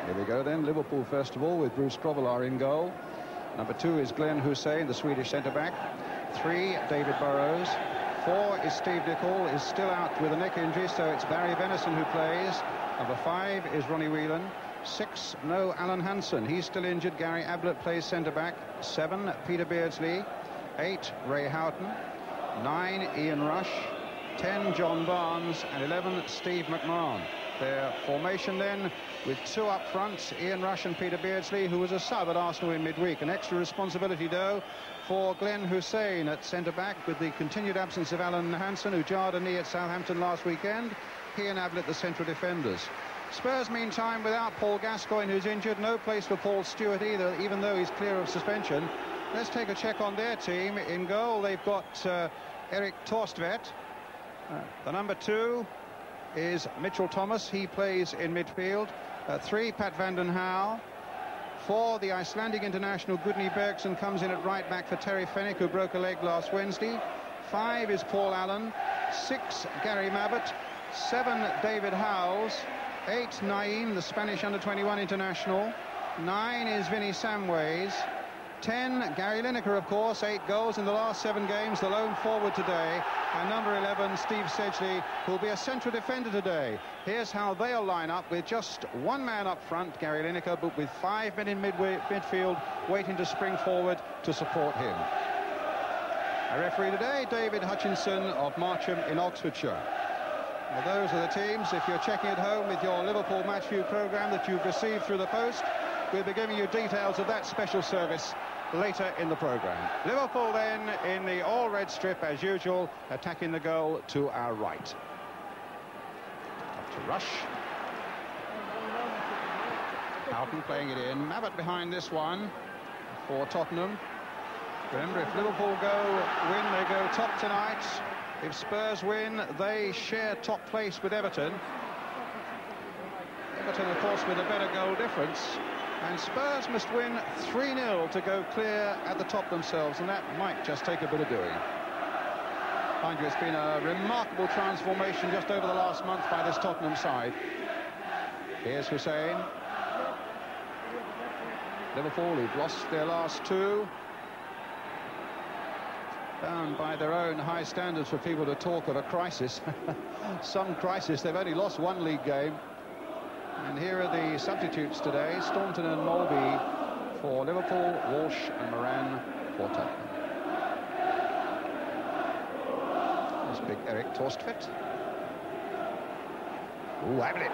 Here we go then. Liverpool first of all, with Bruce Grobbelaar in goal. Number 2 is Glenn Hussein, the Swedish centre-back. 3, David Burrows. 4 is Steve Nicol, is still out with a neck injury, so it's Barry Venison who plays. Number 5 is Ronnie Whelan. 6, no Alan Hansen, he's still injured. Gary Ablett plays centre-back. 7, Peter Beardsley. 8, Ray Houghton. 9, Ian Rush. 10, John Barnes. And 11, Steve McMahon. Their formation then, with 2 up front, Ian Rush and Peter Beardsley, who was a sub at Arsenal in midweek. An extra responsibility, though, for Glenn Hussein at centre-back, with the continued absence of Alan Hansen, who jarred a knee at Southampton last weekend. He and Ablett, the central defenders. Spurs, meantime, without Paul Gascoigne, who's injured. No place for Paul Stewart either, even though he's clear of suspension. Let's take a check on their team. In goal, they've got Erik Torstvedt. The number 2 is Mitchell Thomas. He plays in midfield. 3, Pat van den Hauwe. 4, the Icelandic international Gudni Bergson comes in at right back for Terry Fenwick, who broke a leg last Wednesday. 5 is Paul Allen. 6, Gary Mabbott. 7, David Howells. 8, Naeem, the Spanish under-21 international. 9 is Vinnie Samways. 10, Gary Lineker, of course, 8 goals in the last 7 games, the lone forward today. And number 11, Steve Sedgley, who'll be a central defender today. Here's how they'll line up, with just 1 man up front, Gary Lineker, but with 5 men in midfield waiting to spring forward to support him. A referee today, David Hutchinson of Marcham in Oxfordshire. Well, those are the teams. If you're checking at home with your Liverpool Match View programme that you've received through the post, we'll be giving you details of that special service later in the programme. Liverpool then in the all-red strip as usual, attacking the goal to our right. Up to Rush. Houghton playing it in. Mabbott behind this one for Tottenham. Remember, if Liverpool win, they go top tonight. If Spurs win, they share top place with Everton. Everton, of course, with a better goal difference. And Spurs must win 3-0 to go clear at the top themselves, and that might just take a bit of doing. Mind you, it's been a remarkable transformation just over the last month by this Tottenham side. Here's Hussein. Liverpool, who've lost their last 2. Bound by their own high standards for people to talk of a crisis. Some crisis. They've only lost 1 league game. And here are the substitutes today: Staunton and Molby for Liverpool, Walsh and Moran for Tottenham. There's big Erik Torstvedt. Ooh, Ablett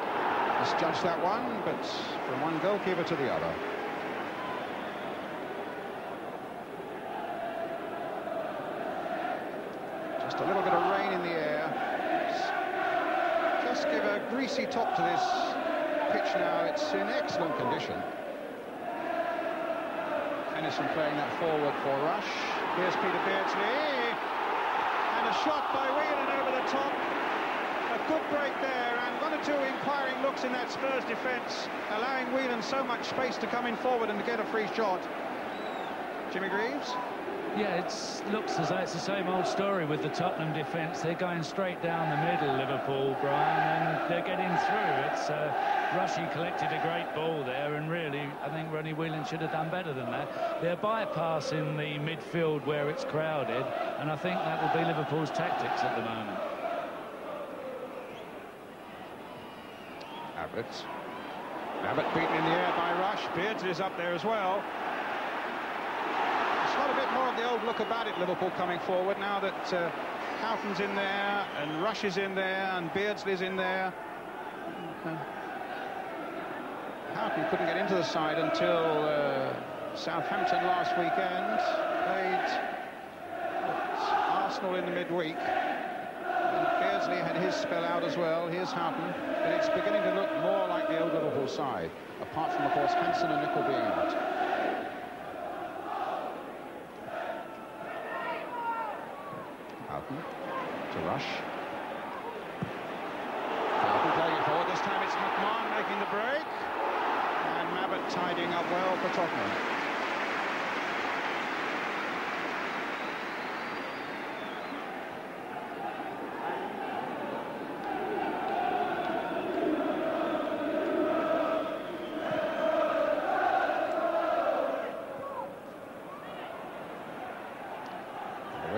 misjudged that one, but from one goalkeeper to the other. Just a little bit of rain in the air. Just give a greasy top to this pitch now. It's in excellent condition. Henderson playing that forward for Rush. Here's Peter Beardsley, and a shot by Whelan over the top. A good break there, and 1 or 2 inquiring looks in that Spurs defence, allowing Whelan so much space to come in forward and to get a free shot. Jimmy Greaves? Yeah, it looks as though it's the same old story with the Tottenham defence. They're going straight down the middle, Liverpool, Brian, and they're getting through. It's Rushy collected a great ball there, and really, I think Ronnie Whelan should have done better than that. They're bypassing the midfield where it's crowded, and I think that will be Liverpool's tactics at the moment. Abbott beaten in the air by Rush. Beardsley's up there as well. Got a bit more of the old look about it, Liverpool coming forward now that Houghton's in there and Rush is in there and Beardsley's in there. Houghton couldn't get into the side until Southampton last weekend. Played Arsenal in the midweek. And Beardsley had his spell out as well. Here's Houghton, but it's beginning to look more like the old Liverpool side, apart from, of course, Hansen and Nicol being out. To Rush. Houghton playing it forward. This time it's McMahon making the break. And Mabbott tidying up well for Tottenham.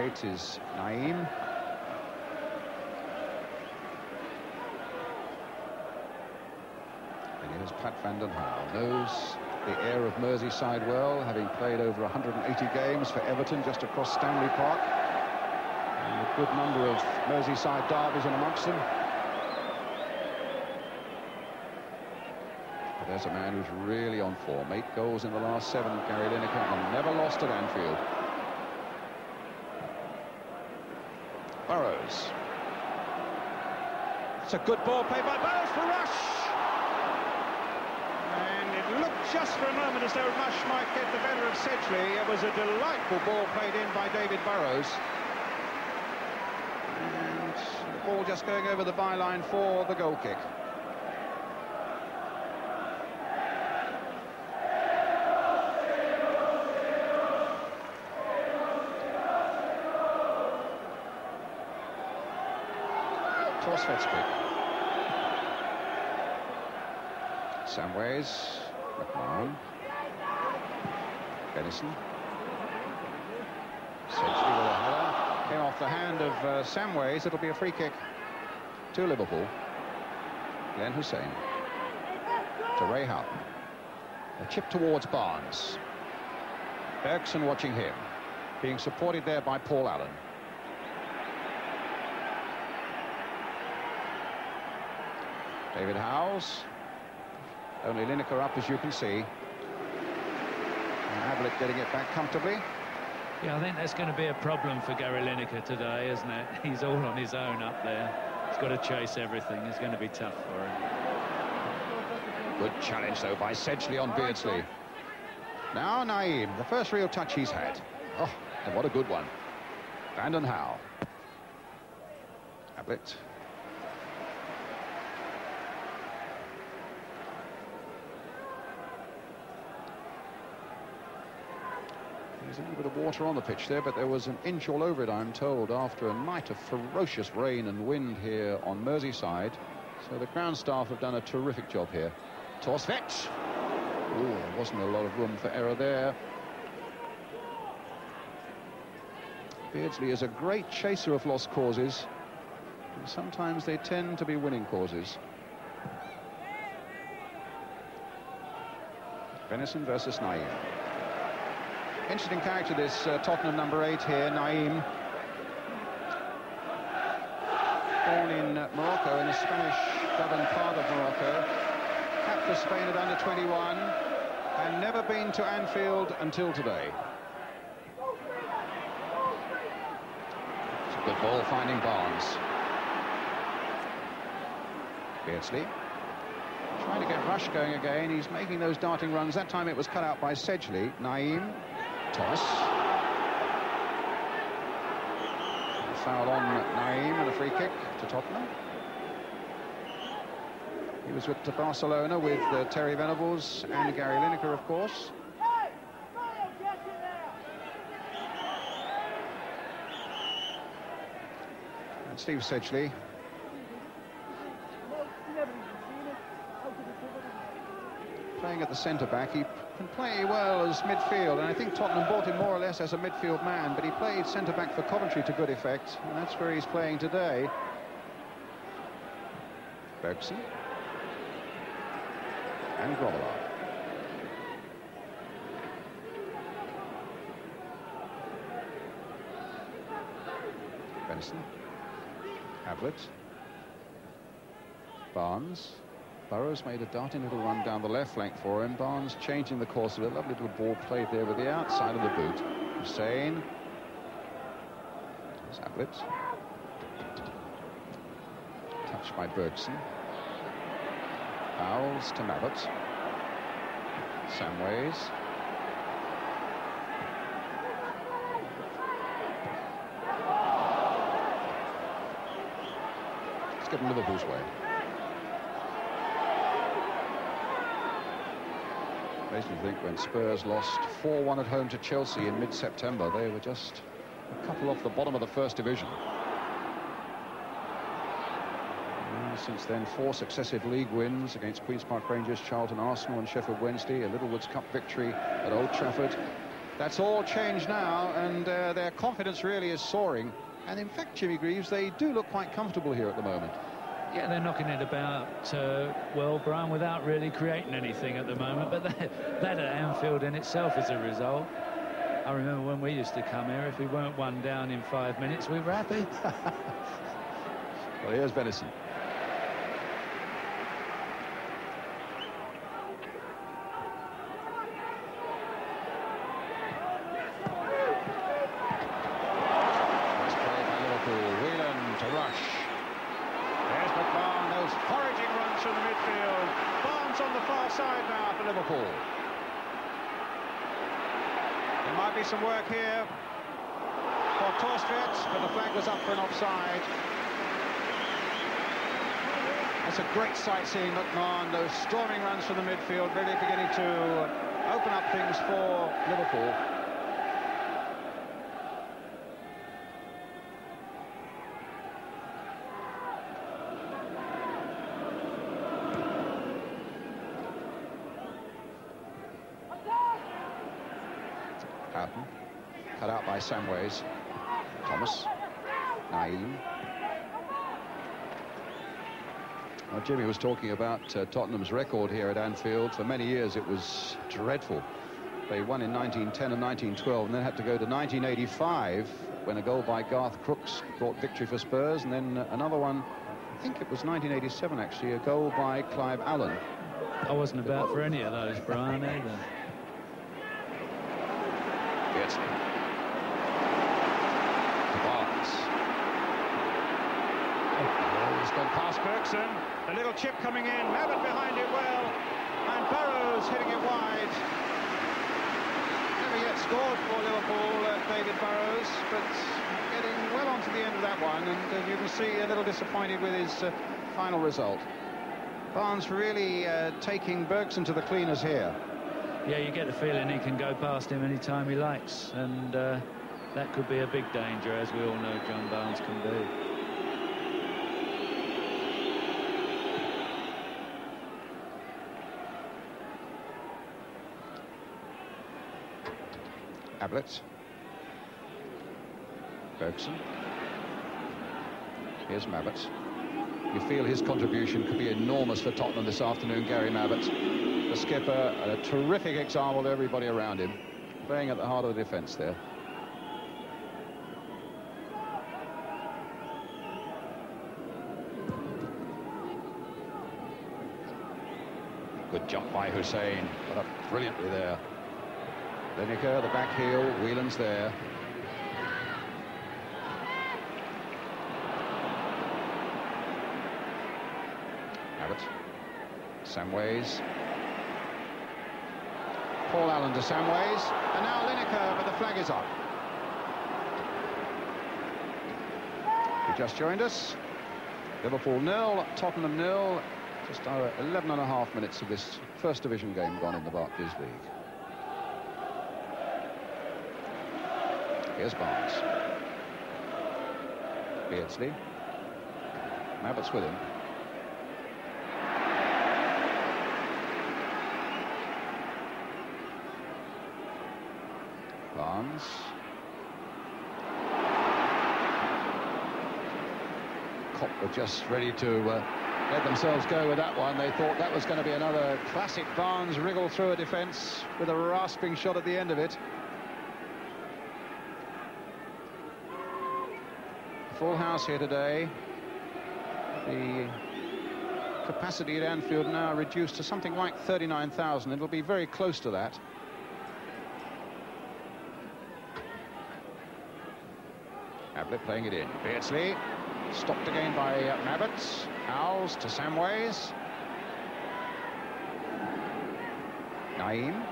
8 is Naeem. And here's Pat van den Hal. Knows the air of Merseyside well, having played over 180 games for Everton just across Stanley Park. And a good number of Merseyside derbies in amongst them. But there's a man who's really on form. 8 goals in the last 7, Gary Lineker, and never lost at Anfield. Burrows. It's a good ball played by Burrows for Rush. And it looked just for a moment as though Rush might get the better of Sedgley. It was a delightful ball played in by David Burrows. And the ball just going over the byline for the goal kick. Samways, McMahon, Benison, Sedgley with a header, came off the hand of Samways. It'll be a free kick to Liverpool. Glenn Hussein to Ray Houghton. A chip towards Barnes. Bergson watching him, being supported there by Paul Allen. David Howes. Only Lineker up, as you can see. And Ablett getting it back comfortably. Yeah, I think that's going to be a problem for Gary Lineker today, isn't it? He's all on his own up there. He's got to chase everything. It's going to be tough for him. Good challenge, though, by Sedgley on Beardsley. Now Naeem, the first real touch he's had. Oh, and what a good one. Van den Hal. Ablett. There's a little bit of water on the pitch there, but there was an inch all over it, I'm told, after a night of ferocious rain and wind here on Merseyside. So the ground staff have done a terrific job here. Torsvet. Oh, there wasn't a lot of room for error there. Beardsley is a great chaser of lost causes, and sometimes they tend to be winning causes. Benison versus Naeem. Interesting character, this Tottenham number 8 here, Naeem. Born in Morocco, in the Spanish-governed part of Morocco. Capped for Spain at under 21, and never been to Anfield until today. It's a good ball finding Barnes. Beardsley. Trying to get Rush going again. He's making those darting runs. That time it was cut out by Sedgley. Naeem. Toss. Foul on Naeem and a free kick to Tottenham. He was with Barcelona with Terry Venables and Gary Lineker, of course. And Steve Sedgley. Playing at the centre-back. He can play well as midfield, and I think Tottenham bought him more or less as a midfield man, but he played centre-back for Coventry to good effect, and that's where he's playing today. Bergson. And Grobbelaar. Benson. Ablett. Barnes. Burrows made a darting little run down the left flank for him. Barnes changing the course of it. Lovely little ball played there with the outside of the boot. Hussein. There's Ablett. Touched by Bergson. Fouls to Mallett. Samways. It's given Liverpool's way. Basically think when Spurs lost 4-1 at home to Chelsea in mid-September, they were just a couple off the bottom of the first division. And since then, 4 successive league wins against Queen's Park Rangers, Charlton, Arsenal and Sheffield Wednesday, a Littlewoods Cup victory at Old Trafford. That's all changed now, and their confidence really is soaring. And in fact, Jimmy Greaves, they do look quite comfortable here at the moment. Yeah, they're knocking it about, well, Brian, without really creating anything at the moment. But that at Anfield in itself is a result. I remember when we used to come here, if we weren't one down in 5 minutes, we were happy. Well, here's Venison. Nice play by Liverpool. Whelan to Rush. There's McMahon, those foraging runs from the midfield. Barnes on the far side now for Liverpool. There might be some work here for Torstvedt, but the flag was up for an offside. It's a great sight seeing McMahon, those storming runs from the midfield, really beginning to open up things for Liverpool. Houghton, cut out by Samways. Thomas, Naeem. Well, Jimmy was talking about Tottenham's record here at Anfield. For many years it was dreadful. They won in 1910 and 1912 and then had to go to 1985 when a goal by Garth Crooks brought victory for Spurs, and then another one, I think it was 1987 actually, a goal by Clive Allen. I wasn't about for any of those, Brian, either. Yes. Barnes. He's gone past Bergson. A little chip coming in. Mabbutt behind it well. And Burrows hitting it wide. Never yet scored for Liverpool, David Burrows, but getting well onto the end of that one. And you can see a little disappointed with his final result. Barnes really taking Bergson to the cleaners here. Yeah, you get the feeling he can go past him anytime he likes, and that could be a big danger, as we all know John Barnes can do. Ablett. Bergson. Here's Mabbutt. You feel his contribution could be enormous for Tottenham this afternoon, Gary Mabbutt. The skipper, a terrific example to everybody around him, playing at the heart of the defence there. Good jump by Hussein, got up brilliantly there. Lineker, the back heel, Whelan's there. Abbott, Samways. Paul Allen to Samways, and now Lineker, but the flag is up. You just joined us. Liverpool 0, Tottenham 0. Just 11.5 minutes of this first division game gone in the Barclays League. Here's Barnes. Beardsley. Mabbutt's with him. Barnes. Kopp were just ready to let themselves go with that one. They thought that was going to be another classic Barnes wriggle through a defence with a rasping shot at the end of it. Full house here today. The capacity at Anfield now reduced to something like 39,000. It'll be very close to that. Ablett playing it in. Beardsley stopped again by Mabbutt. Howells to Samways. Naeem.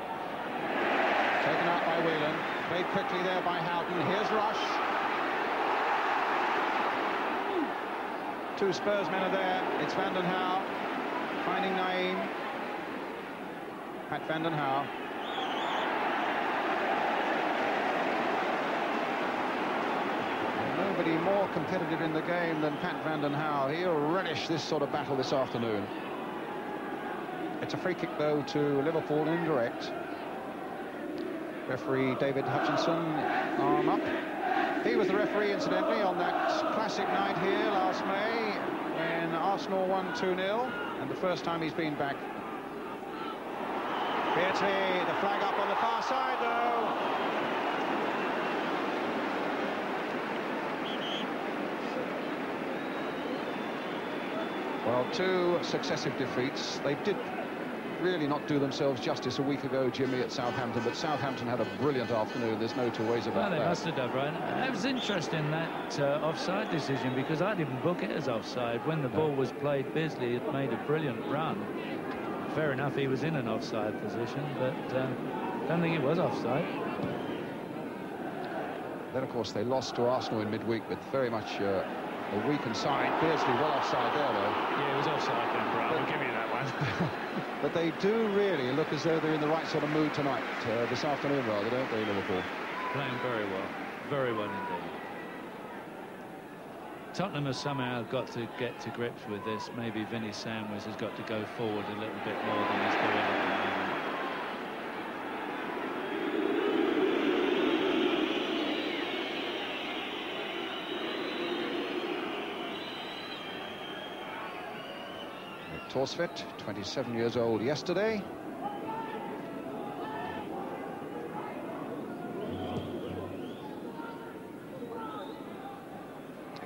Taken out by Whelan. Played quickly there by Houghton. Here's Rush. Two Spurs men are there. It's Van den Hauwe finding Naeem. Pat Van den Hauwe. Nobody more competitive in the game than Pat Van den Hauwe. He'll relish this sort of battle this afternoon. It's a free kick though to Liverpool, indirect. Referee David Hutchinson, arm up. He was the referee, incidentally, on that classic night here last May when Arsenal won 2-0, and the first time he's been back. Beardsley, the flag up on the far side, though. Well, 2 successive defeats. They did really not do themselves justice a week ago, Jimmy, at Southampton, but Southampton had a brilliant afternoon. There's no two ways about that. They must have done, right. It was interesting, that offside decision, because I didn't book it as offside. When the ball was played, Beardsley had made a brilliant run. Fair enough, he was in an offside position, but don't think it was offside. Then, of course, they lost to Arsenal in midweek with very much a weakened side. Beardsley well offside there, though. Yeah, it was offside then, Brian. I'll give you that one. But they do really look as though they're in the right sort of mood tonight, this afternoon rather, don't they, Liverpool? Playing very well indeed. Tottenham has somehow got to get to grips with this. Maybe Vinnie Sandwich has got to go forward a little bit more than he's doing at the moment. Torsvett, 27 years old yesterday.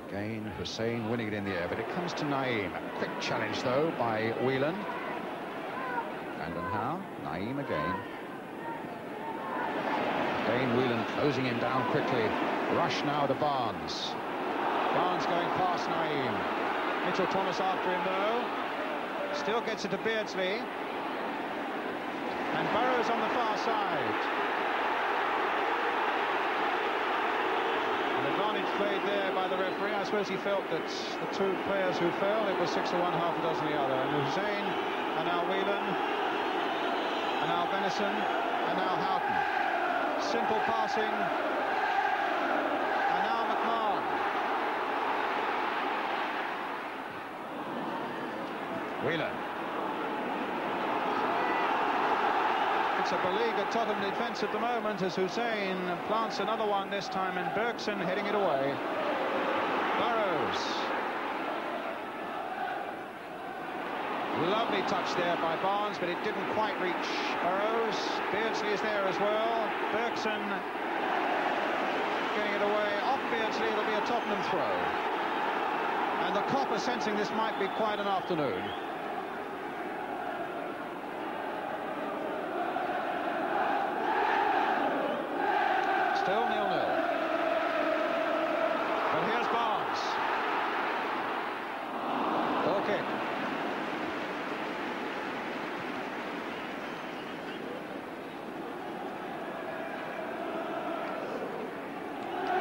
Again, Hussein winning it in the air, but it comes to Naeem. A quick challenge, though, by Whelan. Brandon Howe, Naeem again. Again, Whelan closing him down quickly. Rush now to Barnes. Barnes going past Naeem. Mitchell Thomas after him, though. Still gets it to Beardsley. And Burrows on the far side. An advantage played there by the referee. I suppose he felt that the 2 players who fell, it was 6-1, half a dozen the other. And Hussein, and now Whelan, and now Benison, and now Houghton. Simple passing. And now McMahon. Whelan. It's a beleaguered Tottenham defence at the moment as Hussein plants another one this time, and Bergson heading it away. Burrows. Lovely touch there by Barnes, but it didn't quite reach Burrows. Beardsley is there as well. Bergson getting it away. Off Beardsley, it'll be a Tottenham throw. And the Cop are sensing this might be quite an afternoon. Still 0-0. But here's Barnes. Goal kick.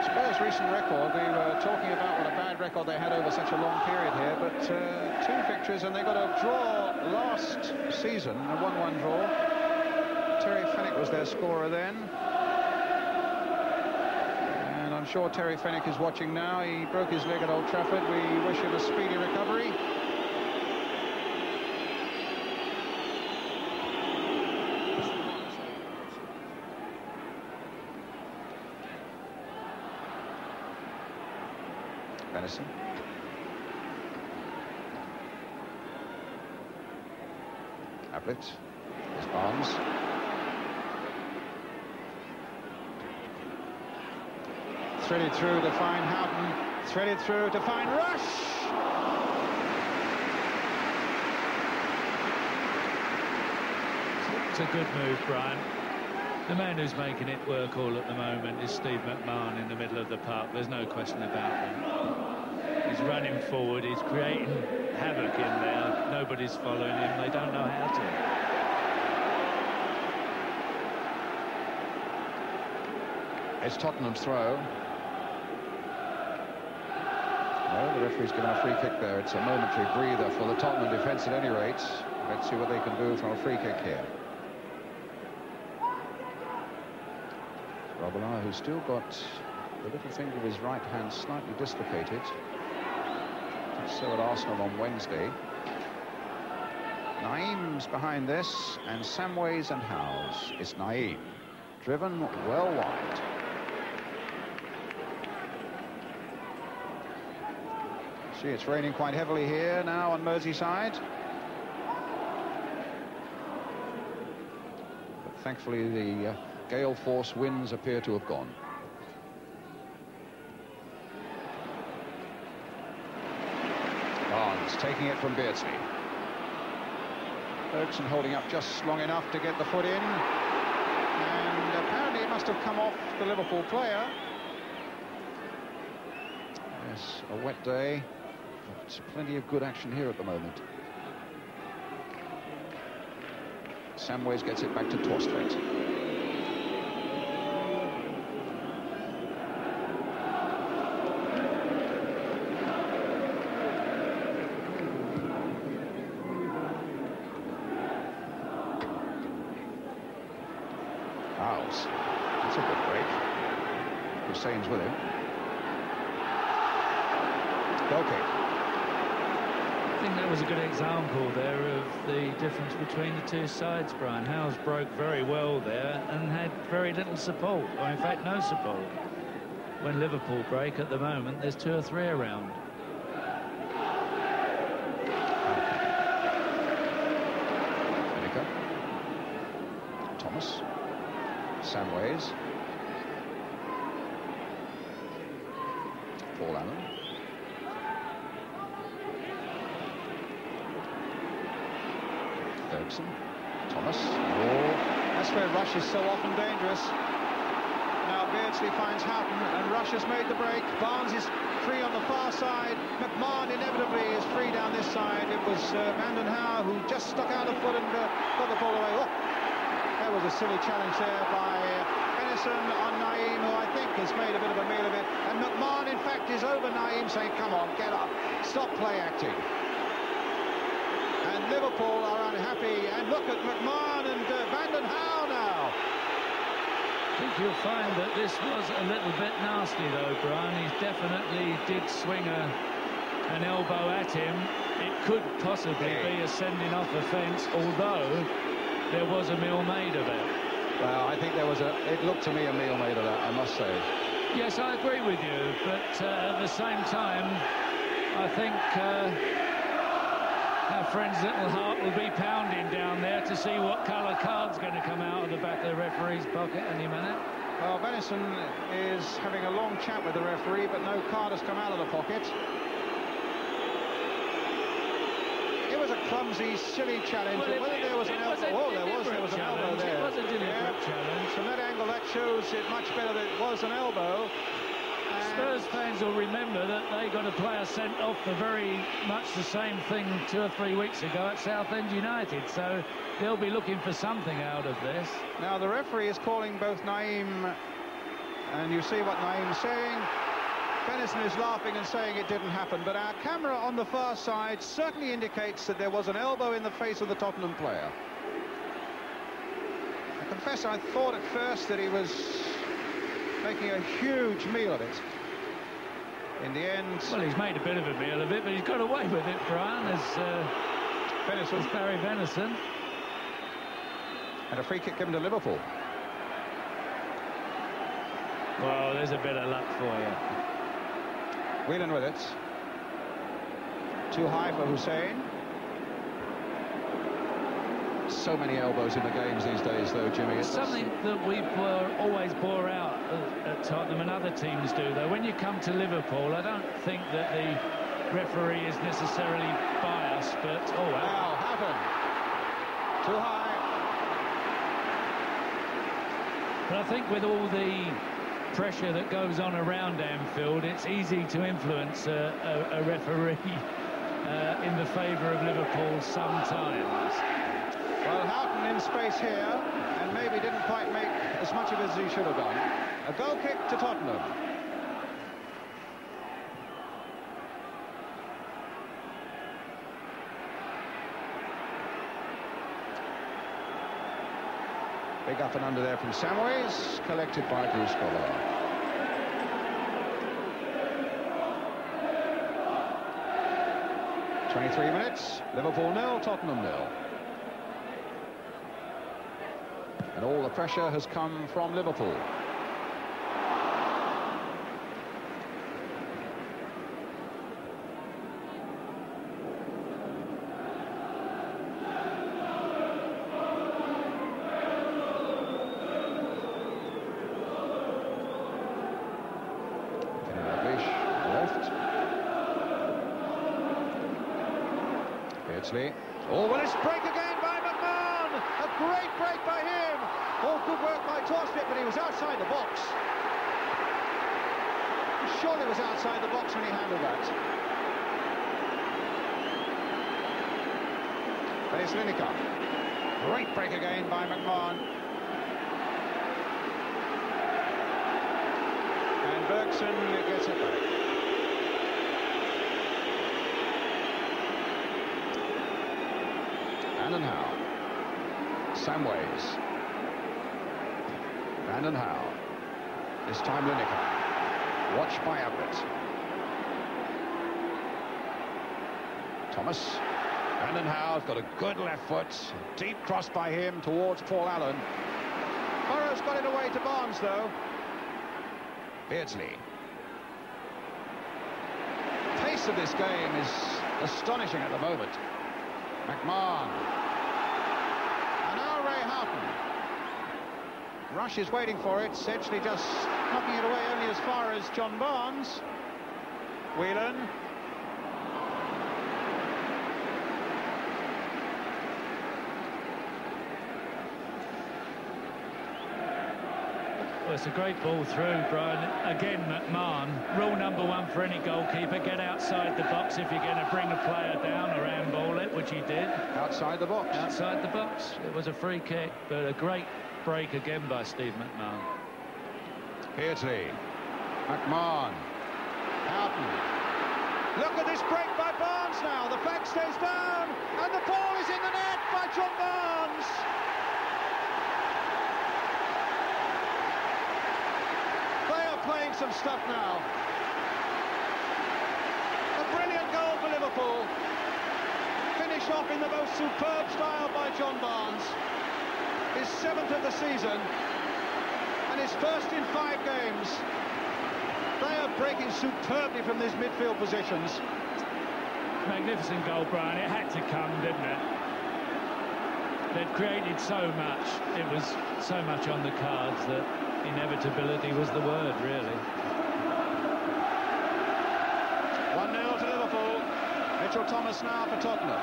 Spurs' recent record, we were talking about what a bad record they had over such a long period here, but 2 victories, and they got a draw last season, a 1-1 draw. Terry Fenwick was their scorer then. I'm sure Terry Fenwick is watching now. He broke his leg at Old Trafford. We wish him a speedy recovery. Benison. Ablett. There's Barnes. Threaded through to find Houghton, threaded through to find Rush. It's a good move, Brian. The man who's making it work all at the moment is Steve McMahon in the middle of the park. There's no question about it. He's running forward, he's creating havoc in there. Nobody's following him, they don't know how to. It's Tottenham's throw. No, the referee's given a free kick there. It's a momentary breather for the Tottenham defence at any rate. Let's see what they can do from a free kick here. Robillard, who's still got the little finger of his right hand slightly dislocated. So at Arsenal on Wednesday. Naeem's behind this, and Samways and Howes. It's Naeem. driven well wide. See, it's raining quite heavily here now on Merseyside. But thankfully the gale force winds appear to have gone. Barnes taking it from Beardsley. Ferguson holding up just long enough to get the foot in. And apparently it must have come off the Liverpool player. Yes, a wet day. But plenty of good action here at the moment. Samways gets it back to Torstvedt. Fouls. That's a good break. Hussein's with him. Goal kick. I think that was a good example there of the difference between the two sides, Brian. Howes broke very well there and had very little support, or in fact no support. When Liverpool break at the moment, there's 2 or 3 around. Lineker. Thomas. Samways. Paul Allen. Ferguson. Thomas. Oh, that's where Rush is so often dangerous. Now Beardsley finds Houghton, and Rush has made the break. Barnes is free on the far side. McMahon inevitably is free down this side. It was Vanden Hauwe who just stuck out a foot and got the ball away. Oh, there was a silly challenge there by Benison on Naeem, who I think has made a bit of a meal of it. And McMahon, in fact, is over Naeem, saying, come on, get up, stop play acting. And Liverpool are unhappy, and look at McMahon and Vanden Hauwe now. I think you'll find that this was a little bit nasty though, Brian. He definitely did swing an elbow at him. It could possibly be a sending off offence, although there was a meal made of it. Well, I think there was it looked to me a meal made of that, I must say. Yes, I agree with you, but at the same time, I think our friend's little heart will be pounding down there to see what colour card's going to come out of the back of the referee's pocket any minute. Well, Benison is having a long chat with the referee, but no card has come out of the pocket. It was a clumsy, silly challenge. Well, whether there was an elbow, there was an elbow there. It was a deliberate challenge. From that angle, that shows it much better that it was an elbow. Spurs fans will remember that they got a player sent off for very much the same thing 2 or 3 weeks ago at Southend United, so they'll be looking for something out of this. Now the referee is calling both Naeem, and you see what Naeem's saying. Benison is laughing and saying it didn't happen, but our camera on the far side certainly indicates that there was an elbow in the face of the Tottenham player. I confess I thought at first that he was making a huge meal of it. In the end... Well, he's made a bit of a meal of it, but he's got away with it, Brian, as Barry Venison. And a free kick given to Liverpool. Well, there's a bit of luck for you. Whelan with it. Too high for Hussein. So many elbows in the games these days, though, Jimmy. It's something that we always bore out at Tottenham, and other teams do, though. When you come to Liverpool, I don't think that the referee is necessarily biased, but... Oh, wow. Now, Houghton. Too high. But I think with all the pressure that goes on around Anfield, it's easy to influence a referee in the favour of Liverpool sometimes. Well, Houghton in space here, and maybe didn't quite make as much of it as he should have done. A goal kick to Tottenham. Big up and under there from Samways, collected by Bruce Grobbelaar. "23 minutes, Liverpool 0, Tottenham 0. And all the pressure has come from Liverpool. Oh, well, it's break again by McMahon. A great break by him. Oh, good work by Torsvik, but he was outside the box. He surely was outside the box when he handled that. But it's Lineker. Great break again by McMahon. And Bergson gets it back. Van Howe, Samways, Van Howe, this time Lineker, watched by Abbott. Thomas, Van Howe's got a good left foot, deep cross by him towards Paul Allen. Burrows got it away to Barnes though. Beardsley. The pace of this game is astonishing at the moment. McMahon. Rush is waiting for it. Sedgley just knocking it away only as far as John Barnes. Whelan. Well, it's a great ball through, Brian. Again, McMahon. Rule number one for any goalkeeper: get outside the box if you're going to bring a player down or handball it, which he did. Outside the box. Outside the box. It was a free kick, but a great break again by Steve McMahon. Beardsley, McMahon, Houghton. Look at this break by Barnes now. The flag stays down, and the ball is in the net by John Barnes. They are playing some stuff now. A brilliant goal for Liverpool. Finished off in the most superb style by John Barnes. His 7th of the season, and his first in 5 games. They are breaking superbly from these midfield positions. Magnificent goal, Brian. It had to come, didn't it? They'd created so much. It was so much on the cards that inevitability was the word, really. 1-0 to Liverpool. Mitchell Thomas now for Tottenham.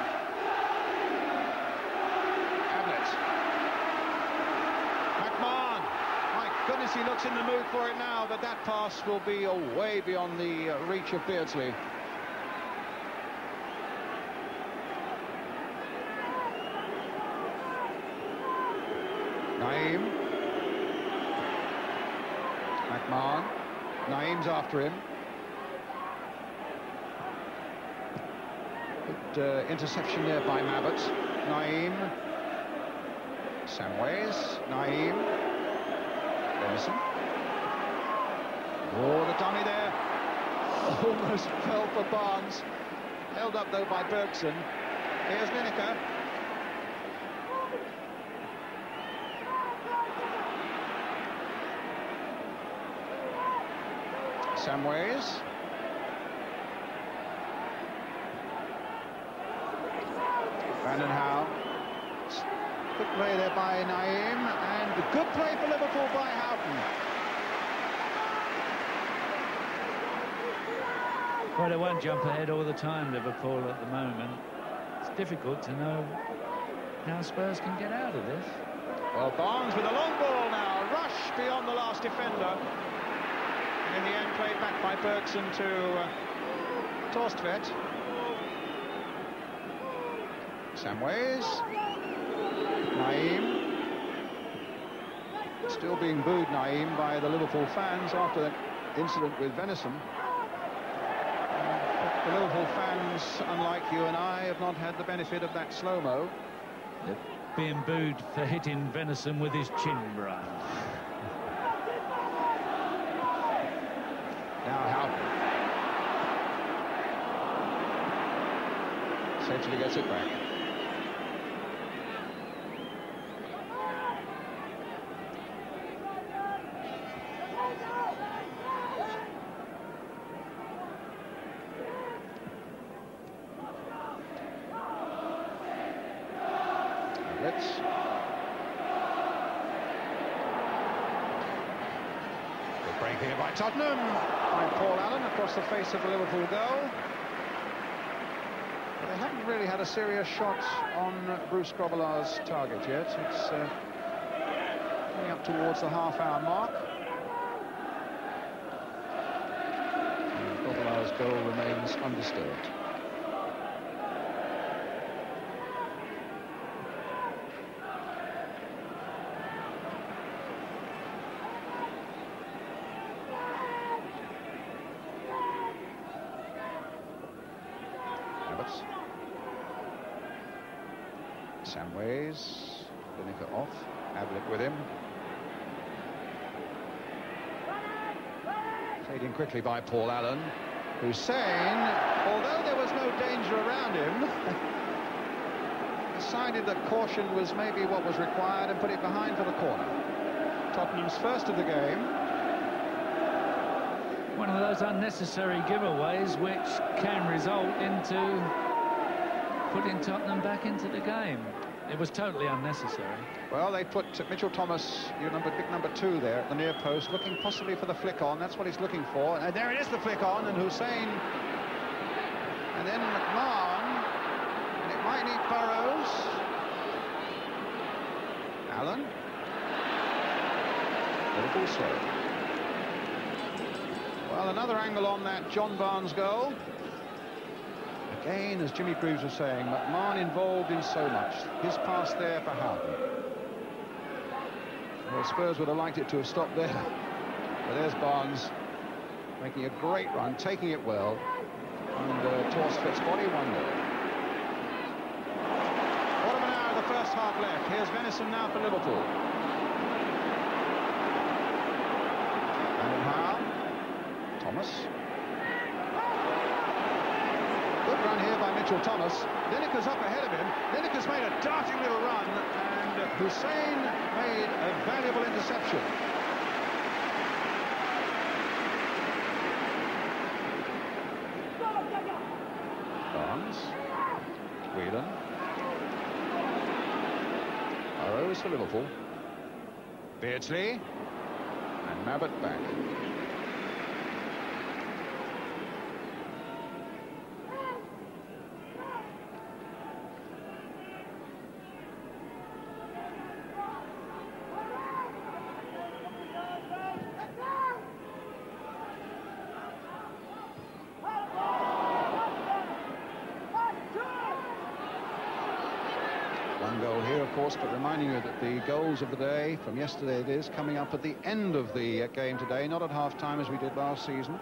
Goodness, he looks in the mood for it now, but that pass will be way beyond the reach of Beardsley. Naeem. McMahon. Naeem's after him. Good interception there by Mabbott. Naeem. Samways. Naeem. Benison. Oh, the dummy there. Almost fell for Barnes. Held up, though, by Bergson. Here's Lineker. Samways. Van Howe. Good play there by Naeem, and a good play for Liverpool by Houghton. Well, they won't jump ahead all the time, Liverpool, at the moment. It's difficult to know how Spurs can get out of this. Well, Barnes with a long ball now. Rush beyond the last defender. And in the end, played back by Bergson to Torstvedt. Samways. Naeem. Still being booed, Naeem, by the Liverpool fans after that incident with Venison. The Liverpool fans, unlike you and I, have not had the benefit of that slow-mo. They're being booed for hitting Venison with his chin, Brian. Now Houghton. Sedgley gets it back. Break here by Tottenham, by Paul Allen across the face of the Liverpool goal. But they haven't really had a serious shot on Bruce Grobbelaar's target yet. It's coming up towards the half-hour mark. And Grobbelaar's goal remains undisturbed. Samways, Lineker off, Ablett with him. Played in quickly by Paul Allen. Hussein, although there was no danger around him, decided that caution was maybe what was required and put it behind for the corner. Tottenham's first of the game. One of those unnecessary giveaways which can result into putting Tottenham back into the game. It was totally unnecessary. Well, they put Mitchell Thomas, big number 2 there at the near post, looking possibly for the flick on. That's what he's looking for. And there it is, the flick on, and Hussein. And then McMahon. And it might need Burrows. Allen. Liverpool slow. Well, another angle on that John Barnes goal. Again, as Jimmy Greaves was saying, McMahon involved in so much. His pass there for Houghton. Well, Spurs would have liked it to have stopped there. But there's Barnes making a great run, taking it well. And Torsfield's body 1-0. What of an hour of the first half left. Here's Venison now for Liverpool. And Howe. Thomas. Good run here by Mitchell Thomas. Lineker's up ahead of him. Lineker's made a darting little run, and Hussein made a valuable interception. Barnes. Whelan. Burrows for Liverpool. Beardsley. And Mabbott back. One goal here, of course, but reminding you that the goals of the day from yesterday, it is, coming up at the end of the game today, not at half-time as we did last season.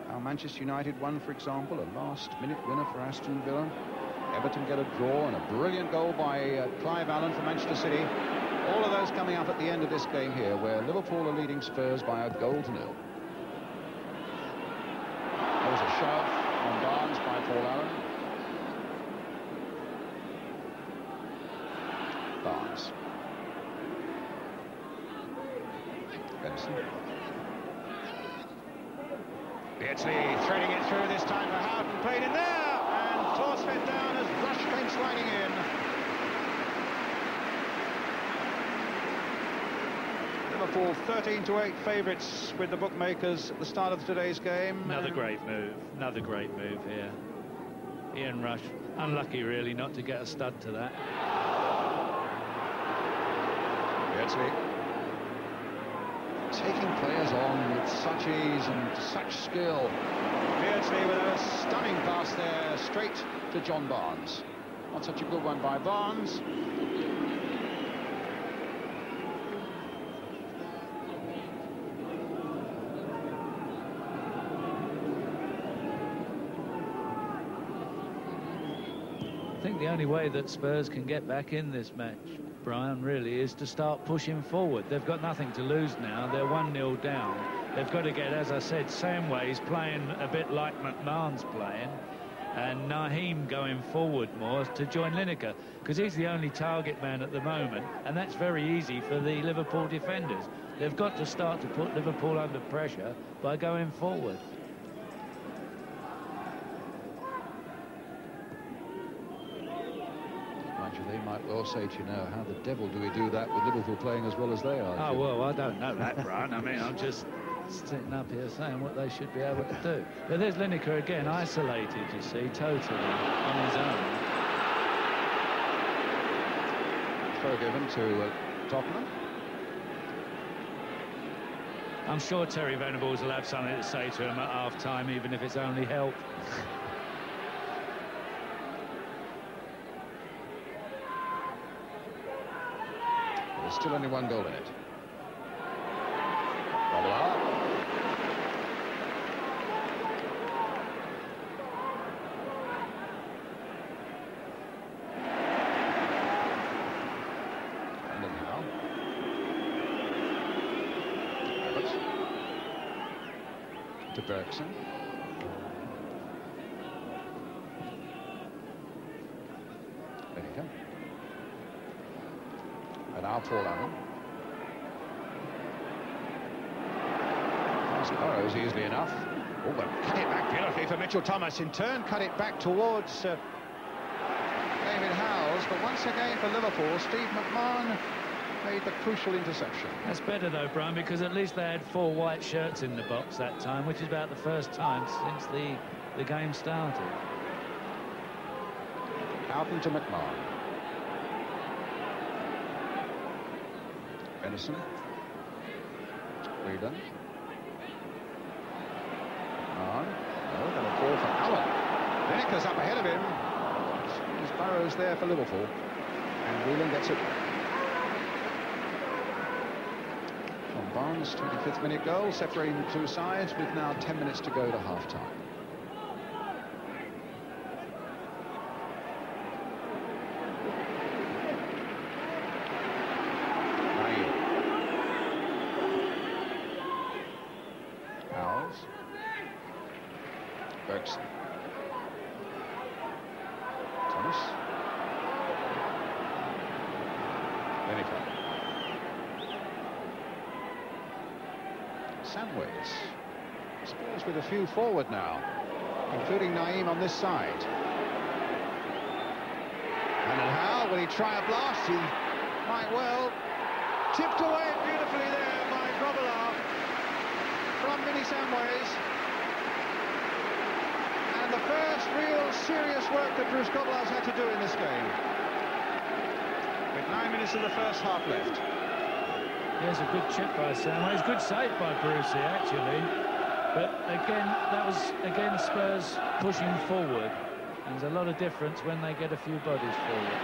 How Manchester United won, for example, a last-minute winner for Aston Villa. Everton get a draw and a brilliant goal by Clive Allen for Manchester City. All of those coming up at the end of this game here, where Liverpool are leading Spurs by 1-0. There was a shove on Barnes by Paul Allen. Barnes. Benson. Beardsley threading it through this time for Houghton, played in there, and Torsfield's down as Rush came sliding in. Liverpool 13-8 favourites with the bookmakers at the start of today's game. Another great move here. Ian Rush, unlucky really not to get a stud to that. Beardsley taking players on with such ease and such skill. Beardsley with a stunning pass there straight to John Barnes. Not such a good one by Barnes. I think the only way that Spurs can get back in this match, Brian, really is to start pushing forward. They've got nothing to lose now. They're 1-0 down. They've got to get, as I said, Samways playing a bit like McMahon's playing, and Naheem going forward more to join Lineker, because he's the only target man at the moment, and that's very easy for the Liverpool defenders. They've got to start to put Liverpool under pressure by going forward. They might well say to you now, how the devil do we do that with Liverpool playing as well as they are? Oh, well, I don't know that, Brian. I mean, I'm just sitting up here saying what they should be able to do. But there's Lineker again, isolated, you see, totally on his own. Throw given to Tottenham. I'm sure Terry Venables will have something to say to him at half-time, even if it's only help. There's still only one goal in it. To Bergson. Lineker. And now Paul Allen. Burrows easily enough. Oh, but cut it back beautifully for Mitchell Thomas. In turn, cut it back towards David Howells. But once again for Liverpool, Steve McMahon made the crucial interception. That's better though, Brian, because at least they had 4 white shirts in the box that time, which is about the first time since the game started. Houghton to McMahon. Benison. Cleveland. McMahon. No, going to call for Allen. Lineker's up ahead of him. There's Burrows there for Liverpool. And Whelan gets it. Barnes, 25th minute goal, separating the two sides with now 10 minutes to go to half-time. Howells. Bergson. Thomas. Lineker. Samways. Spurs with a few forward now, including Naeem on this side. And how will he try a blast? He might well. Tipped away beautifully there by Grobbelaar from Vinny Samways. And the first real serious work that Bruce Grobbelaar's had to do in this game. With 9 minutes of the first half left. Here's a good chip by Samways, good save by Brucey actually, but again that was Spurs pushing forward. There's a lot of difference when they get a few bodies forward.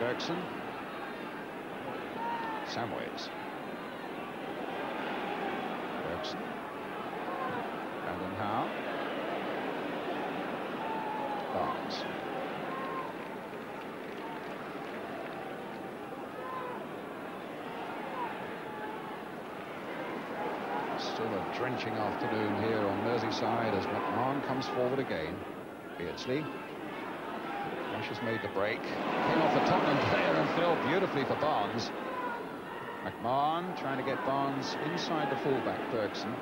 Bergson. Samways. Bergson. Alan Howe. Barnes. Still a drenching afternoon here on Merseyside as McMahon comes forward again. Beardsley. Rush has made the break. Came off the Tottenham player and fell beautifully for Barnes. McMahon trying to get Barnes inside the fullback, Bergson.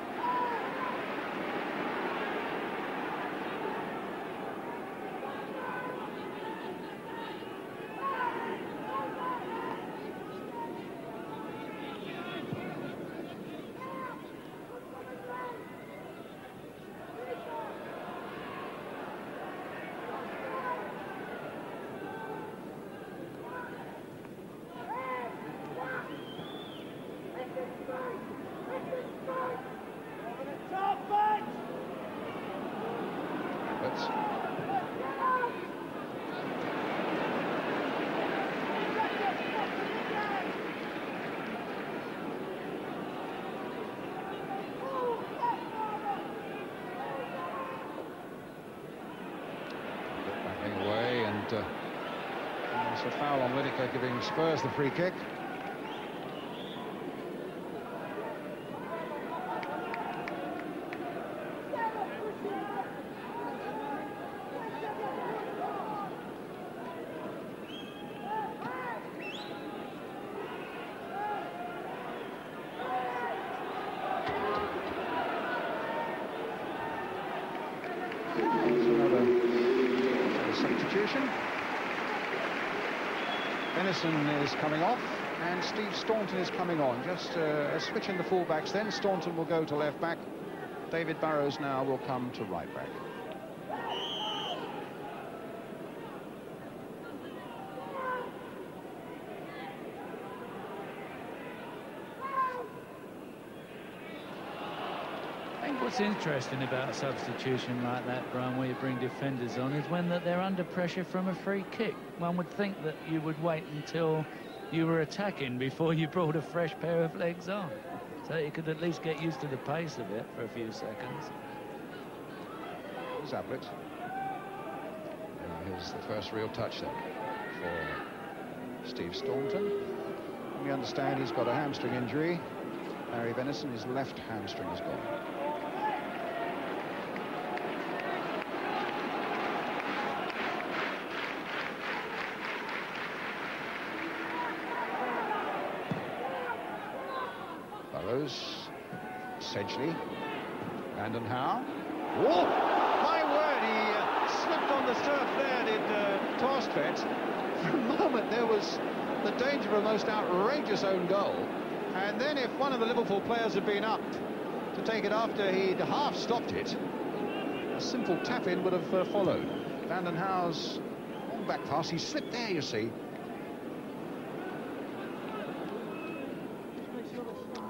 Away, and there's a foul on Lineker giving Spurs the free kick. Substitution. Venison is coming off, and Steve Staunton is coming on. Just a switch in the fullbacks, then Staunton will go to left back. David Burrows now will come to right back. I think what's interesting about a substitution like that, Brian, where you bring defenders on, is when they're under pressure from a free kick. One would think that you would wait until you were attacking before you brought a fresh pair of legs on, so you could at least get used to the pace of it for a few seconds. Zablett. Here's the first real touch then for Steve Staunton. We understand he's got a hamstring injury. Barry Venison, his left hamstring is gone. Burrows, Sedgley, Brandon Howe. Whoa! My word, he slipped on the turf there, did Torstvedt. For a moment there was the danger of a most outrageous own goal. And then if one of the Liverpool players had been up to take it after he'd half stopped it, a simple tap-in would have followed. Brandon Howe's long back pass, he slipped there, you see.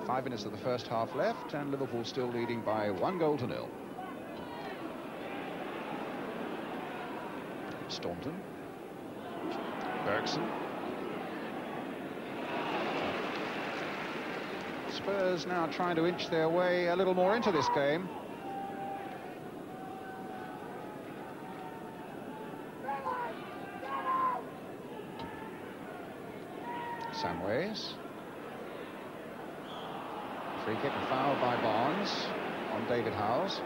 5 minutes of the first half left, and Liverpool still leading by 1-0. Staunton. Bergson. Spurs now trying to inch their way a little more into this game. Samways. Free kick and foul by Barnes on David Howells.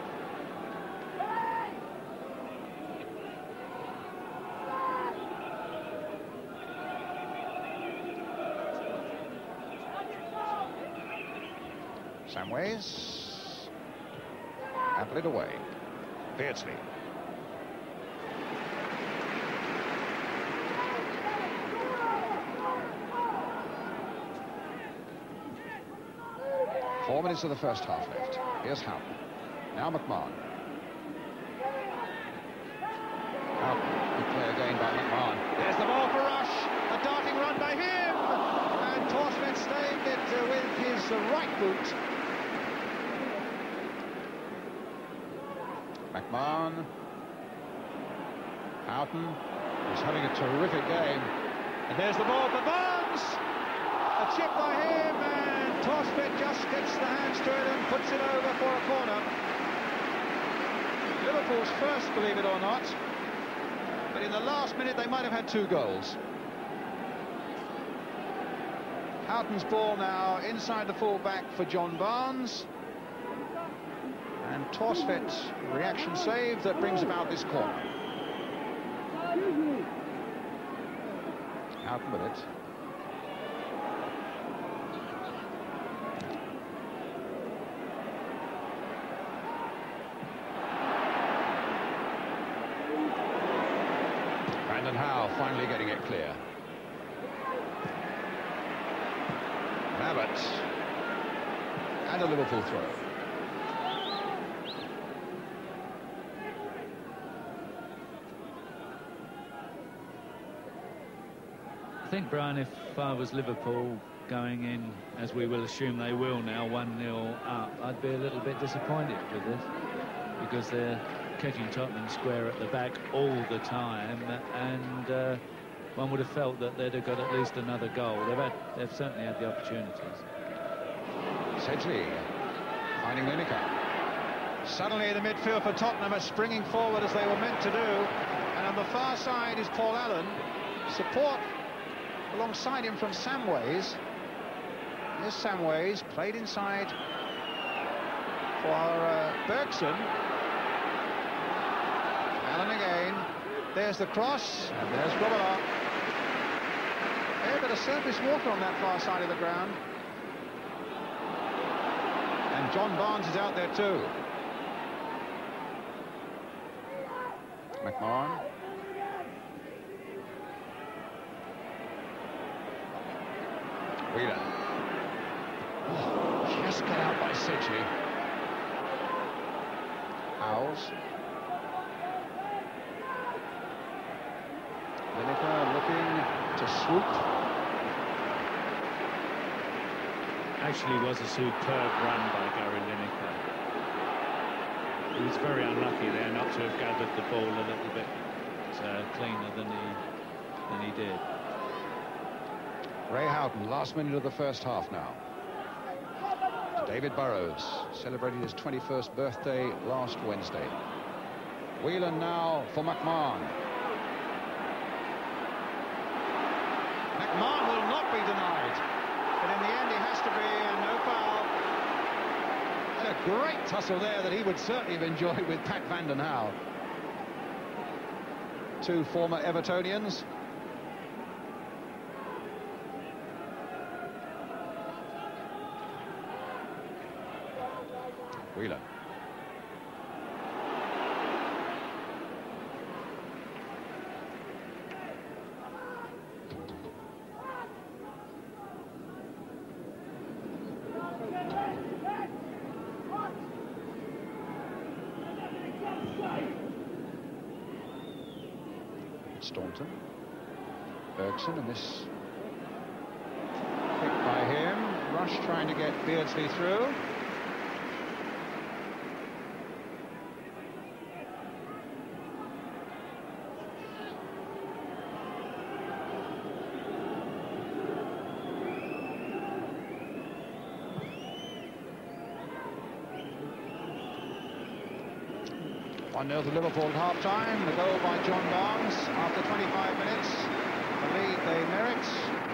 Samways. Apple it away. Beardsley. Four minutes of the first half left. Here's Houghton. Now McMahon. Houghton. Good play again by McMahon. There's the ball for Rush. A darting run by him. And Torstvedt saved it with his right boot. McMahon. Houghton. He's having a terrific game. And there's the ball for Barnes. A chip by him, and Torstvedt just gets the hands to it and puts it over for a corner. Liverpool's first, believe it or not. But in the last minute, they might have had 2 goals. Houghton's ball now inside the full-back for John Barnes. And Torstvedt's reaction save that brings about this corner. Houghton with it. Brandon Howe finally getting it clear. Abbott. And a Liverpool throw. I think, Brian, if I was Liverpool going in, as we will assume they will now, 1-0 up, I'd be a little bit disappointed with this, because they're catching Tottenham square at the back all the time, and one would have felt that they'd have got at least another goal. They've certainly had the opportunities. Sedgley finding Lineker. Suddenly the midfield for Tottenham are springing forward as they were meant to do, and on the far side is Paul Allen. Support alongside him from Samways. Here's Samways, played inside for Bergson. Allen again. There's the cross, and there's Grobbelaar. A bit of surface water on that far side of the ground. And John Barnes is out there too. McMahon. Wheeler. Oh, just got out by Sedgley. Howells. Lineker looking to swoop. Actually was a superb run by Gary Lineker. He was very unlucky there not to have gathered the ball a little bit cleaner than he did. Ray Houghton, last minute of the first half now. David Burrows celebrated his 21st birthday last Wednesday. Whelan now for McMahon. McMahon will not be denied, but in the end he has to be, and no foul. And a great tussle there that he would certainly have enjoyed with Pat van den Hauwe. Two former Evertonians. Wheeler. Staunton. Bergson, and this pick by him. Rush trying to get Beardsley through. Nil to Liverpool at half-time. The goal by John Barnes after 25 minutes. The lead they merit.